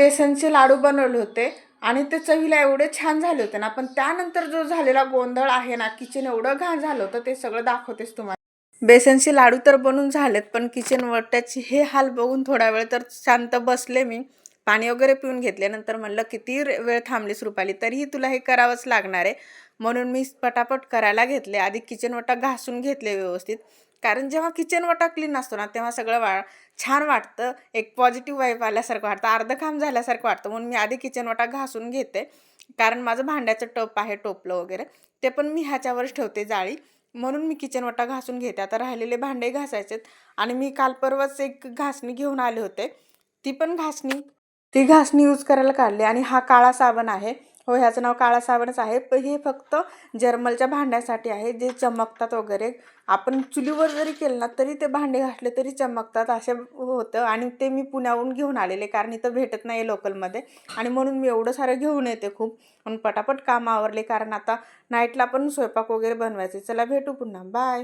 बेसनचे लाडू बनवले होते आणि ते चवीला एवढे छान झाले होते ना, पण त्यानंतर जो झालेला गोंधळ आहे ना, किचन एवढं घाण झालं होतं, ते सगळं दाखवतेच तुम्हाला. बेसनचे लाडू तर बनून झालेत, पण किचन वट्ट्याची हे हाल बघून थोडा वेळ तर शांत बसले मी. पाणी वगैरे पिऊन घेतले. नंतर म्हणलं किती वेळ थांबलीस रुपाली, तरीही तुला हे करावंच लागणार आहे. म्हणून मी पटापट करायला घेतले. आधी किचन वटा घासून घेतले व्यवस्थित, कारण जेव्हा किचन वटा क्लीन असतो ना, तेव्हा सगळं छान वाटतं, एक पॉझिटिव्ह वाईब आल्यासारखं वाटतं, अर्धं काम झाल्यासारखं वाटतं. म्हणून मी आधी किचन वटा घासून घेते, कारण माझं भांड्याचं टप आहे, टोपलं वगैरे ते पण मी ह्याच्यावरच ठेवते जाळी. म्हणून मी किचन वटा घासून घेते. आता राहिलेले भांडे घासायचेत आणि मी काल परवाच एक घासणी घेऊन आले होते, ती घासणी यूज करायला काढली. आणि हा काळा साबण आहे. हो, ह्याचं नाव काळा साबणच आहे, पण हे फक्त जर्मलच्या भांड्यासाठी आहे, जे चमकतात वगैरे. आपण चुलीवर जरी केलं ना, तरी ते भांडे घासले तरी चमकतात असे होतं. आणि ते मी पुण्याहून घेऊन आलेले, कारण इथं भेटत नाही लोकलमध्ये, आणि म्हणून मी एवढं सारं घेऊन येते खूप. पण पटापट काम आवरले, कारण आता नाईटला पण स्वयंपाक वगैरे बनवायचे. चला भेटू पुन्हा, बाय.